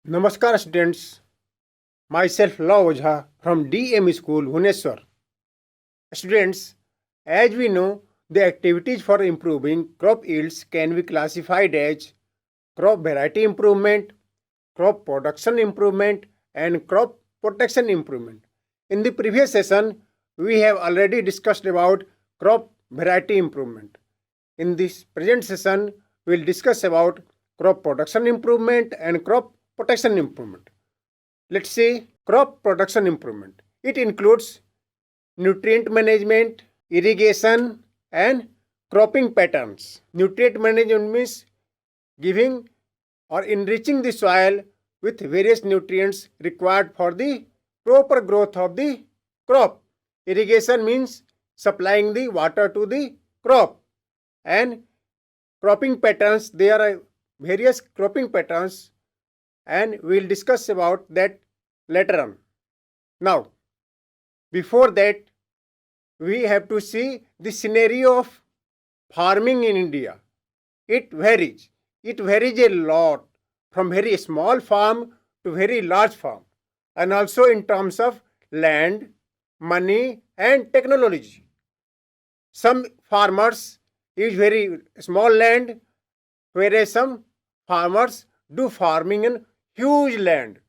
Namaskar students, myself Law Ojha from DM School, Bhubaneswar. Students, as we know, the activities for improving crop yields can be classified as crop variety improvement, crop production improvement, and crop protection improvement. In the previous session, we have already discussed about crop variety improvement. In this present session, we will discuss about crop production improvement and crop protection improvement. Let's say crop production improvement. It includes nutrient management, irrigation, and cropping patterns. Nutrient management means giving or enriching the soil with various nutrients required for the proper growth of the crop. Irrigation means supplying the water to the crop. And cropping patterns, there are various cropping patterns, and we'll discuss about that later on. Now, before that, we have to see the scenario of farming in India. It varies. It varies a lot from very small farm to very large farm, and also in terms of land, money, and technology. Some farmers use very small land, whereas some farmers do farming in huge land.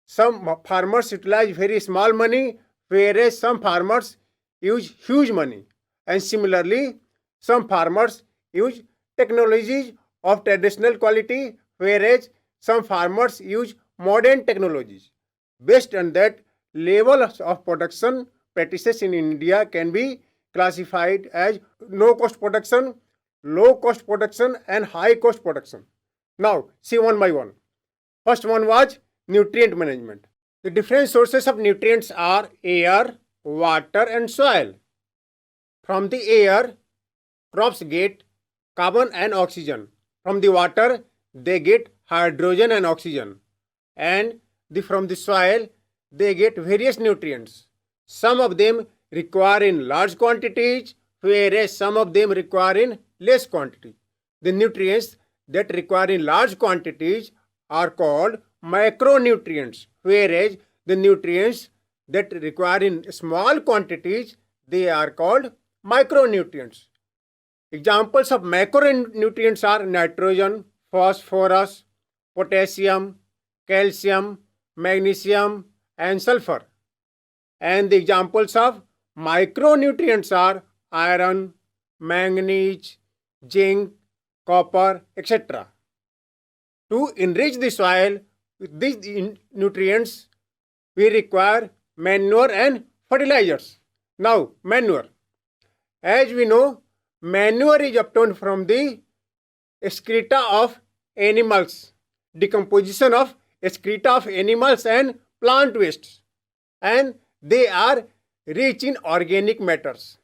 Some farmers utilize very small money, whereas some farmers use huge money. And similarly, some farmers use technologies of traditional quality, whereas some farmers use modern technologies. Based on that, levels of production practices in India can be classified as no cost production, low cost production, and high cost production. Now, see one by one. First one was nutrient management. The different sources of nutrients are air, water, and soil. From the air, crops get carbon and oxygen. From the water, they get hydrogen and oxygen. And from the soil, they get various nutrients. Some of them require in large quantities, whereas some of them require in less quantity. The nutrients that require in large quantities are called macronutrients, whereas the nutrients that require in small quantities, they are called micronutrients. Examples of macronutrients are nitrogen, phosphorus, potassium, calcium, magnesium, and sulfur. And the examples of micronutrients are iron, manganese, zinc, copper, etc. To enrich the soil with these nutrients, we require manure and fertilizers. Now, manure. As we know, manure is obtained from the excreta of animals, decomposition of excreta of animals and plant wastes, and they are rich in organic matters.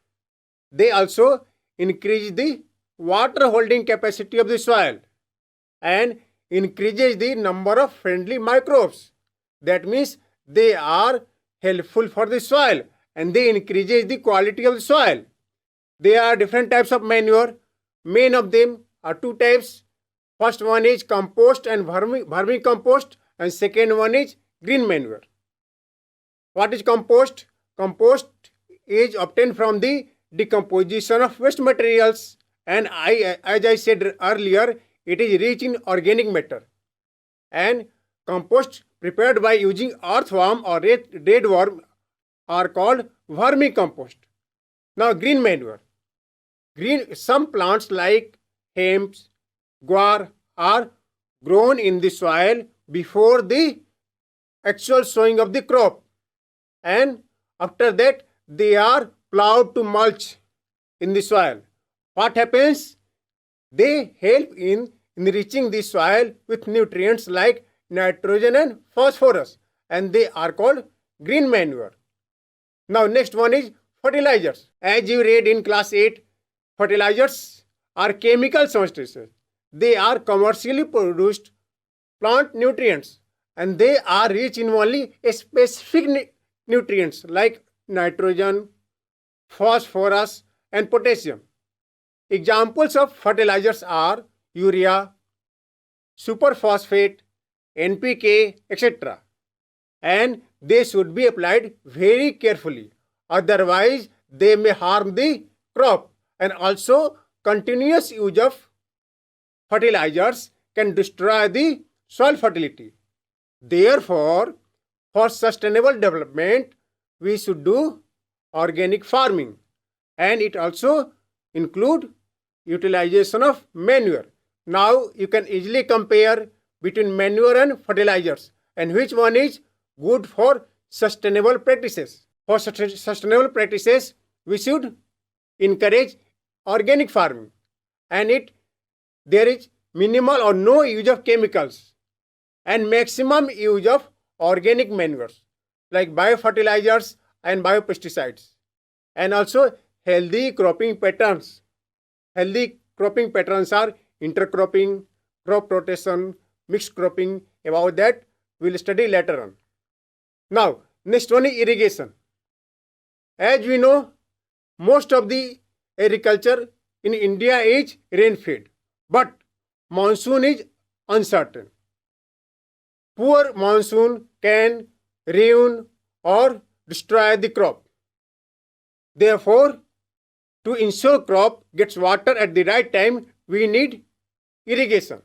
They also increase the water holding capacity of the soil and increases the number of friendly microbes. That means they are helpful for the soil and they increases the quality of the soil. There are different types of manure. Main of them are two types. First one is compost and vermicompost, and second one is green manure. What is compost? Compost is obtained from the decomposition of waste materials, and as I said earlier, it is rich in organic matter. And compost prepared by using earthworm or dead worm are called vermicompost. Now, green manure. Some plants like hemp, guar are grown in the soil before the actual sowing of the crop, and after that they are plowed to mulch in the soil. What happens? They help in enriching the soil with nutrients like nitrogen and phosphorus, and they are called green manure. Now, next one is fertilizers. As you read in class 8, fertilizers are chemical substances. They are commercially produced plant nutrients, and they are rich in only specific nutrients like nitrogen, phosphorus, and potassium. Examples of fertilizers are urea, superphosphate, NPK, etc. And they should be applied very carefully. Otherwise, they may harm the crop. And also, continuous use of fertilizers can destroy the soil fertility. Therefore, for sustainable development, we should do organic farming, and it also include utilization of manure. Now you can easily compare between manure and fertilizers and which one is good for sustainable practices. For sustainable practices, we should encourage organic farming, and there is minimal or no use of chemicals and maximum use of organic manures like biofertilizers and biopesticides, and also healthy cropping patterns. Healthy cropping patterns are intercropping, crop rotation, mixed cropping. About that, we'll study later on. Now, next one is irrigation. As we know, most of the agriculture in India is rain-fed, but monsoon is uncertain. Poor monsoon can ruin or destroy the crop. Therefore, to ensure crop gets water at the right time, we need irrigation.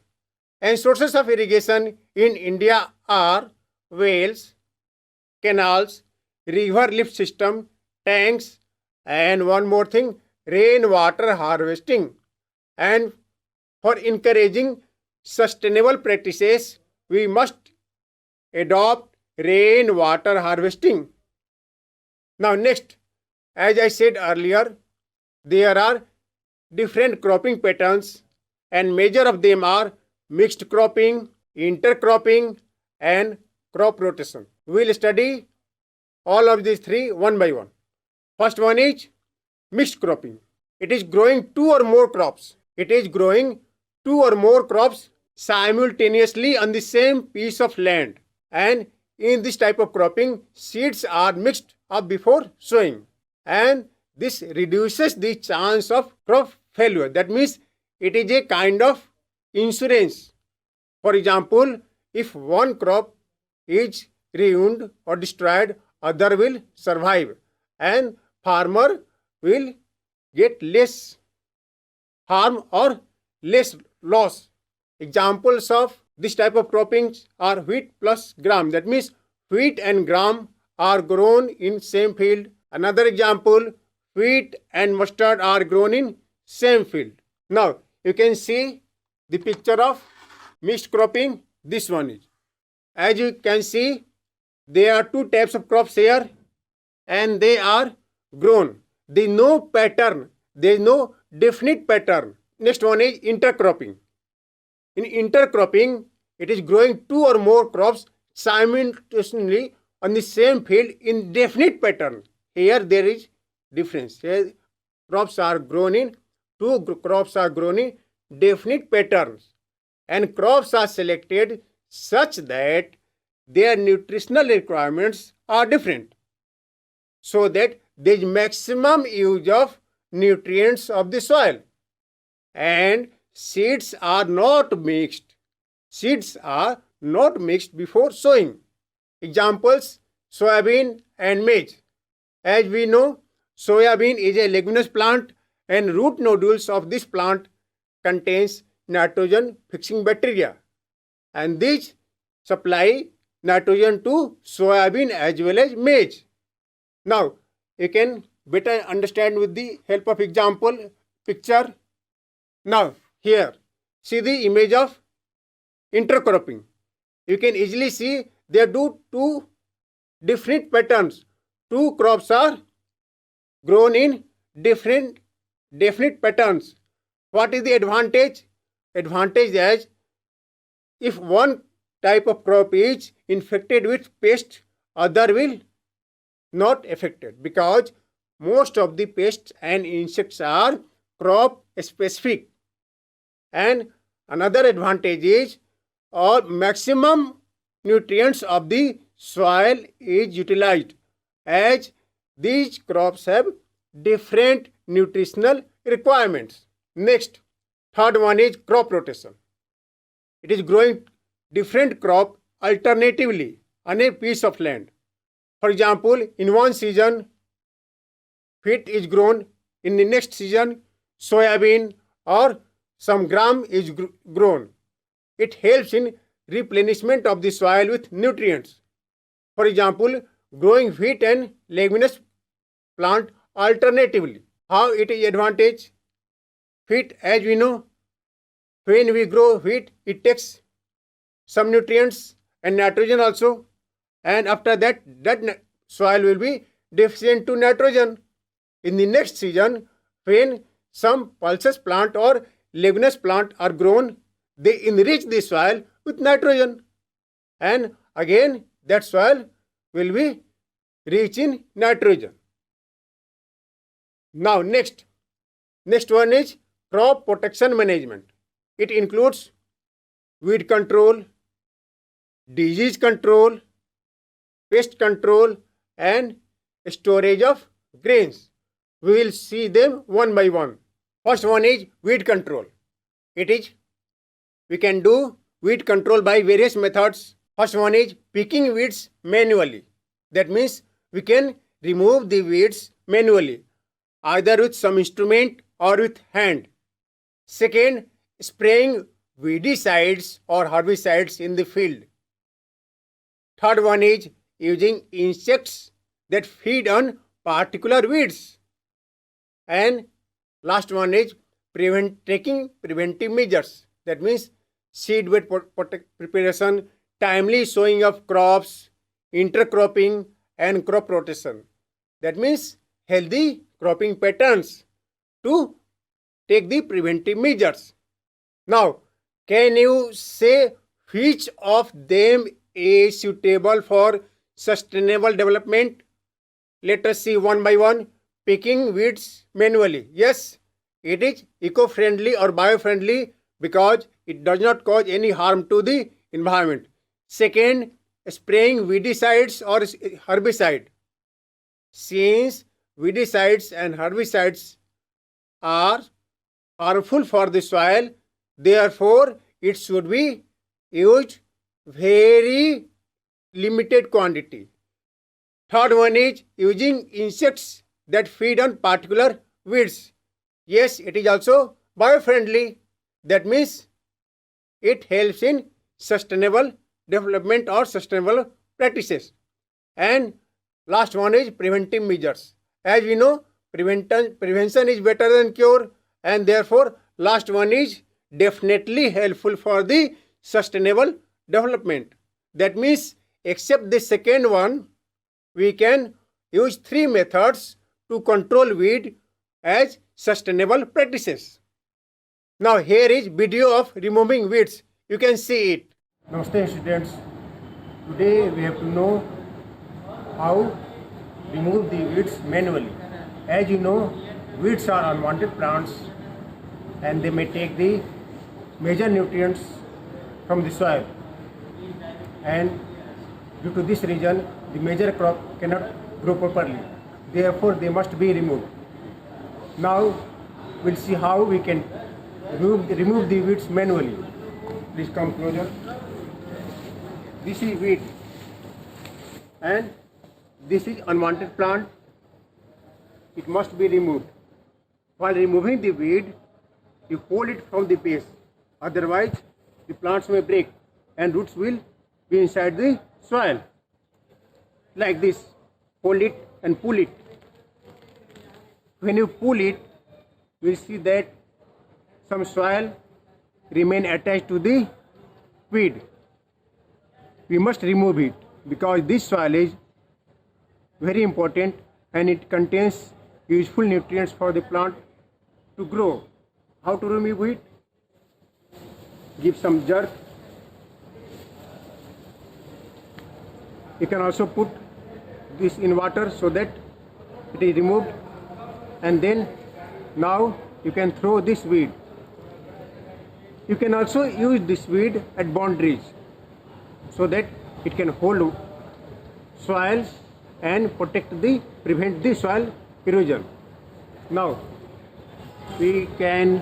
And sources of irrigation in India are wells, canals, river lift system, tanks, and one more thing, rainwater harvesting. And for encouraging sustainable practices, we must adopt rainwater harvesting. Now next, as I said earlier, there are different cropping patterns, and major of them are mixed cropping, intercropping, and crop rotation. We will study all of these three one by one. First one is mixed cropping. It is growing two or more crops. It is growing two or more crops simultaneously on the same piece of land. And in this type of cropping, seeds are mixed up before sowing. And this reduces the chance of crop failure. That means it is a kind of insurance. For example, if one crop is ruined or destroyed, other will survive, and farmer will get less harm or less loss. Examples of this type of croppings are wheat plus gram. That means wheat and gram are grown in same field. Another example, wheat and mustard are grown in same field. Now you can see the picture of mixed cropping. This one is. As you can see, there are two types of crops here, and they are grown. There is no pattern. There is no definite pattern. Next one is intercropping. In intercropping, it is growing two or more crops simultaneously on the same field in definite pattern. Here there is difference. Here crops are grown in definite patterns, and crops are selected such that their nutritional requirements are different, so that there is maximum use of nutrients of the soil, and seeds are not mixed. Seeds are not mixed before sowing. Examples, soybean and maize. As we know, soybean is a leguminous plant, and root nodules of this plant contains nitrogen fixing bacteria, and these supply nitrogen to soybean as well as maize. Now you can better understand with the help of example picture. Now here see the image of intercropping. You can easily see there are two different patterns. Two crops are grown in different definite patterns. What is the advantage? Advantage is if one type of crop is infected with pest, other will not affected, because most of the pests and insects are crop specific. And another advantage is maximum nutrients of the soil is utilized, as these crops have different nutritional requirements. Next, third one is crop rotation. It is growing different crop alternatively on a piece of land. For example, in one season, wheat is grown, in the next season, soybean or some gram is grown. It helps in replenishment of the soil with nutrients. For example, growing wheat and leguminous plant alternatively. How it is advantage? Wheat, as we know, when we grow wheat, it takes some nutrients and nitrogen also, and after that, soil will be deficient to nitrogen. In the next season, when some pulses plant or leguminous plant are grown, they enrich the soil with nitrogen, and again that soil will be rich in nitrogen. Now next one is crop protection management. It includes weed control, disease control, pest control, and storage of grains. We will see them one by one. First one is weed control. We can do weed control by various methods. First one is picking weeds manually. That means we can remove the weeds manually, either with some instrument or with hand. Second, spraying weedicides or herbicides in the field. Third one is using insects that feed on particular weeds. And last one is taking preventive measures. That means seedbed preparation, timely sowing of crops, intercropping, and crop rotation. That means healthy cropping patterns to take the preventive measures. Now, can you say which of them is suitable for sustainable development? Let us see one by one. Picking weeds manually. Yes, it is eco-friendly or bio-friendly because it does not cause any harm to the environment. Second, spraying weedicides or herbicide. Since weedicides and herbicides are harmful for the soil, therefore it should be used very limited quantity. Third one is using insects that feed on particular weeds. Yes, it is also bio-friendly. That means it helps in sustainable development or sustainable practices. And last one is preventive measures. As we know, prevention is better than cure, and therefore last one is definitely helpful for the sustainable development. That means except the second one, we can use three methods to control weed as sustainable practices. Now here is video of removing weeds. You can see it. Namaste students. Today we have to know how remove the weeds manually. As you know, weeds are unwanted plants and they may take the major nutrients from the soil, and due to this reason the major crop cannot grow properly. Therefore they must be removed. Now we'll see how we can remove the weeds manually. Please come closer. This is weed and this is unwanted plant. It must be removed. While removing the weed, you hold it from the base. Otherwise, the plants may break and roots will be inside the soil. Like this. Hold it and pull it. When you pull it, you will see that some soil remain attached to the weed. We must remove it because this soil is very important and it contains useful nutrients for the plant to grow. How to remove it? Give some jerk. You can also put this in water so that it is removed, and then now you can throw this weed. You can also use this weed at boundaries so that it can hold soil and prevent the soil erosion. Now we can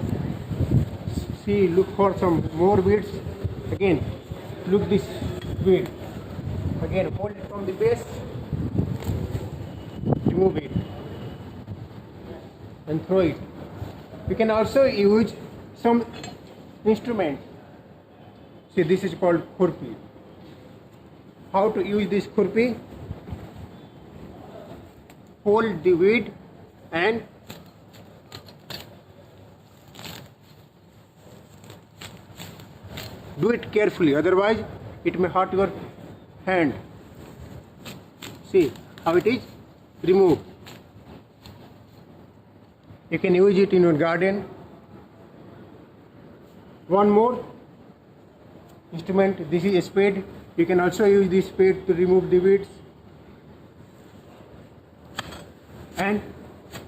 look for some more weeds. Again, look this weed. Again, hold it from the base, remove it, and throw it. You can also use some instrument. See, this is called khurpi. How to use this khurpi? Hold the weed and do it carefully, otherwise it may hurt your hand. See how it is removed. You can use it in your garden. One more instrument, this is a spade. You can also use this spade to remove the weeds. And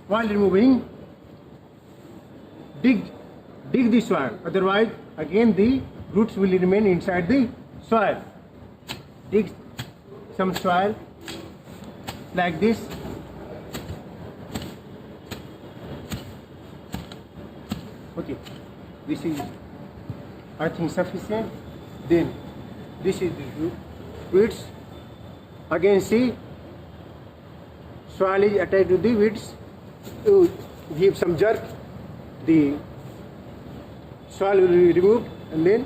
while removing, dig the soil, otherwise again the roots will remain inside the soil. Dig some soil like this. Okay, this is, I think, sufficient. Then this is the weeds. Again, see, soil is attached to the weeds. You give some jerk, the soil will be removed, and then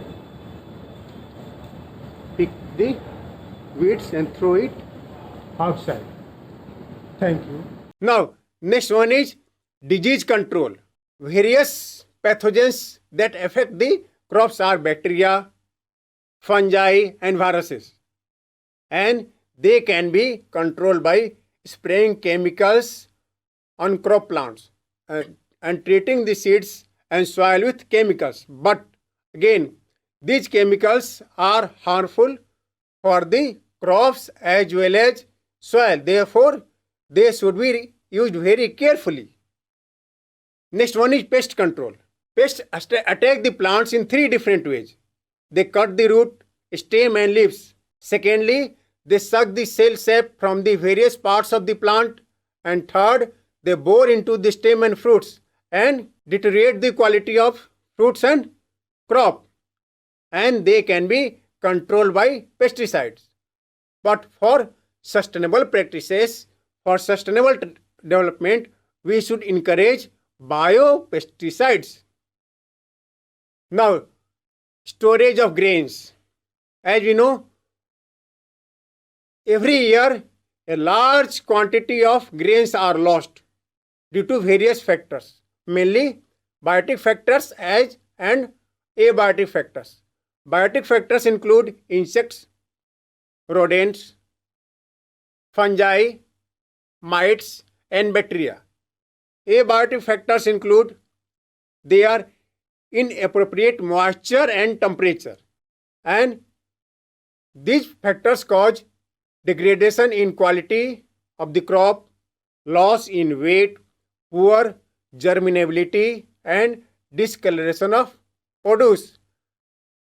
pick the weeds and throw it outside. Thank you. Now, next one is disease control. Various pathogens that affect the crops are bacteria, fungi, and viruses, and they can be controlled by spraying chemicals on crop plants and treating the seeds and soil with chemicals. But again, these chemicals are harmful for the crops as well as soil. Therefore, they should be used very carefully. Next one is pest control. Pests attack the plants in three different ways. They cut the root, stem, and leaves. Secondly, they suck the cell sap from the various parts of the plant. And third, they bore into the stem and fruits and deteriorate the quality of fruits and crop. And they can be controlled by pesticides. But for sustainable practices, for sustainable development, we should encourage biopesticides. Now, storage of grains. As we know, every year a large quantity of grains are lost due to various factors, mainly biotic factors and abiotic factors. Biotic factors include insects, rodents, fungi, mites, and bacteria. Abiotic factors include their inappropriate moisture and temperature, and these factors cause degradation in quality of the crop, loss in weight, poor germinability, and discoloration of produce.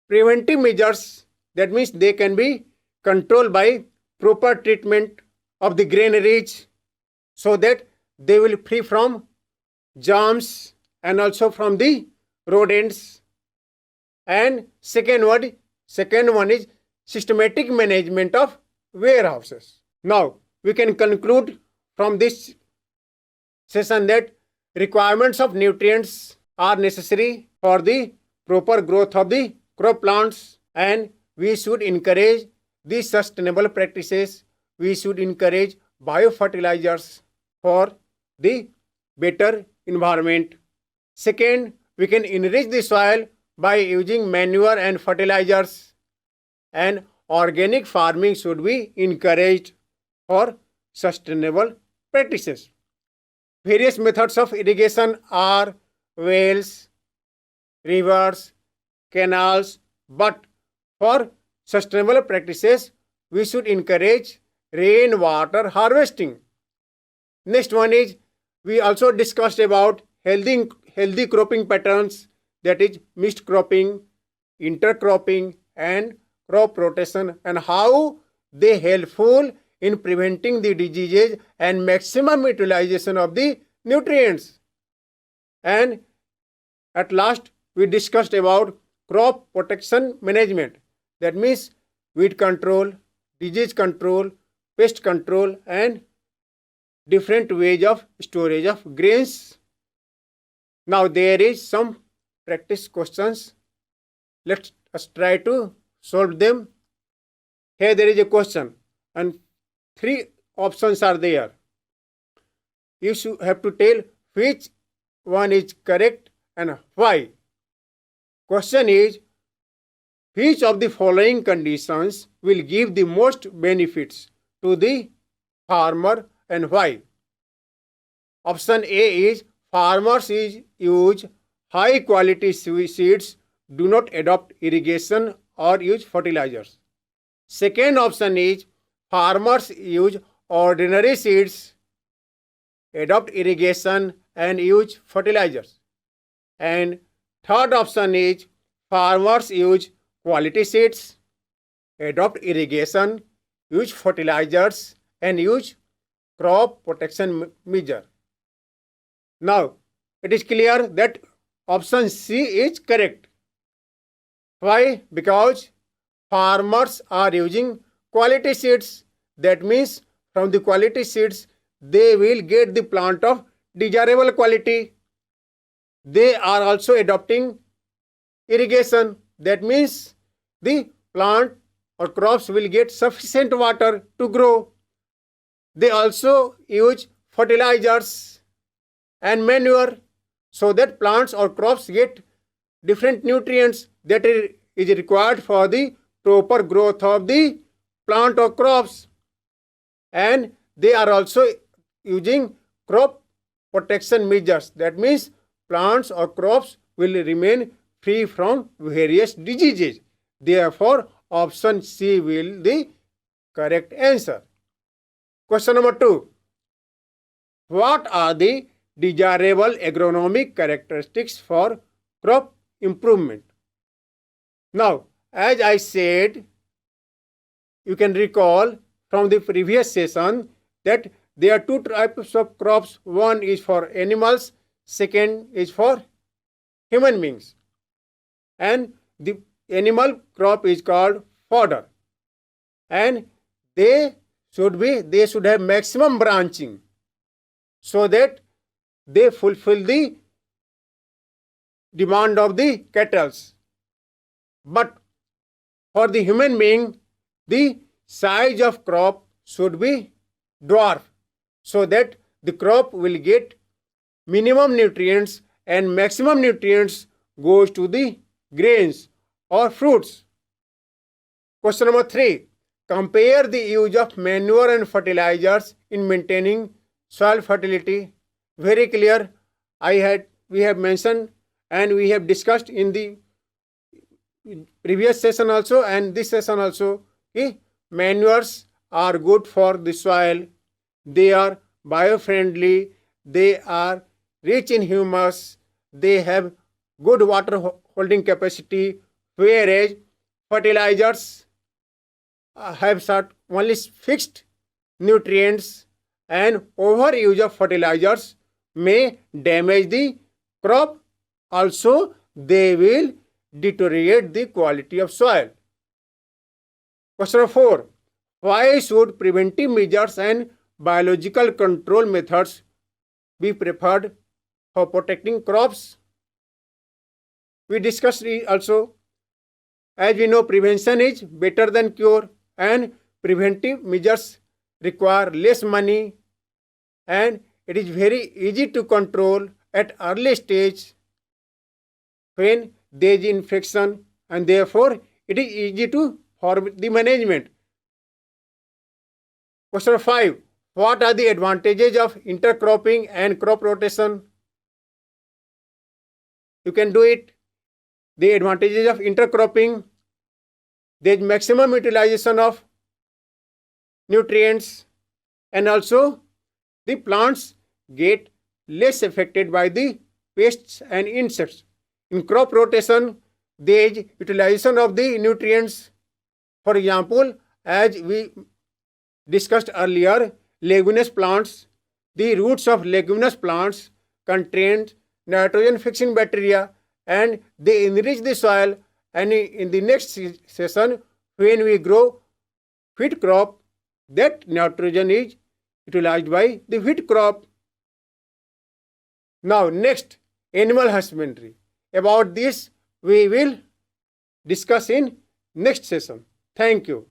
Preventive measures, that means they can be controlled by proper treatment of the granaries so that they will free from germs and also from the rodents. And second one is systematic management of warehouses. Now, we can conclude from this session that requirements of nutrients are necessary for the proper growth of the crop plants, and we should encourage these sustainable practices. We should encourage biofertilizers for the better environment. Second, we can enrich the soil by using manure and fertilizers, and organic farming should be encouraged for sustainable practices. Various methods of irrigation are wells, rivers, canals, but for sustainable practices, we should encourage rainwater harvesting. Next one is, we also discussed about healthy cropping patterns, that is mixed cropping, intercropping, and crop rotation, and how they helpful in preventing the diseases and maximum utilization of the nutrients. And at last, we discussed about crop protection management. That means weed control, disease control, pest control, and different ways of storage of grains. Now there is some practice questions. Let us try to solve them. Here there is a question and three options are there. You should have to tell which one is correct and why. Question is, which of the following conditions will give the most benefits to the farmer and why? Option A is farmers use high quality seeds, do not adopt irrigation or use fertilizers. Second option is farmers use ordinary seeds, adopt irrigation and use fertilizers. And third option is farmers use quality seeds, adopt irrigation, use fertilizers and use crop protection measure. Now it is clear that option C is correct. Why? Because farmers are using quality seeds. That means from the quality seeds they will get the plant of desirable quality. They are also adopting irrigation. That means the plant or crops will get sufficient water to grow. They also use fertilizers and manure so that plants or crops get different nutrients that is required for the proper growth of the plant or crops. And they are also using crop protection measures. That means plants or crops will remain free from various diseases. Therefore, option C will be the correct answer. Question number 2. What are the desirable agronomic characteristics for crop improvement? Now, as I said, you can recall from the previous session that there are two types of crops. One is for animals, second is for human beings. And the animal crop is called fodder. And they should have maximum branching so that they fulfill the demand of the cattle. But for the human being, the size of crop should be dwarf so that the crop will get minimum nutrients and maximum nutrients goes to the grains or fruits. Question number 3. Compare the use of manure and fertilizers in maintaining soil fertility. Very clear. We have mentioned and we have discussed in the previous session also and this session also. Manures are good for the soil. They are bio-friendly. They are rich in humus. They have good water holding capacity. Whereas fertilizers have only fixed nutrients, and overuse of fertilizers may damage the crop. Also, they will deteriorate the quality of soil. Question 4. Why should preventive measures and biological control methods be preferred for protecting crops? We discussed also, as we know, prevention is better than cure and preventive measures require less money and it is very easy to control at early stage when there is infection and therefore it is easy to for the management. Question 5. What are the advantages of intercropping and crop rotation? You can do it. The advantages of intercropping: there is maximum utilization of nutrients and also the plants get less affected by the pests and insects. In crop rotation, there is utilization of the nutrients. For example, as we discussed earlier, leguminous plants, the roots of leguminous plants contain nitrogen fixing bacteria and they enrich the soil. And in the next session, When we grow wheat crop, that nitrogen is utilized by the wheat crop. Now next, animal husbandry. About this we will discuss in next session. Thank you.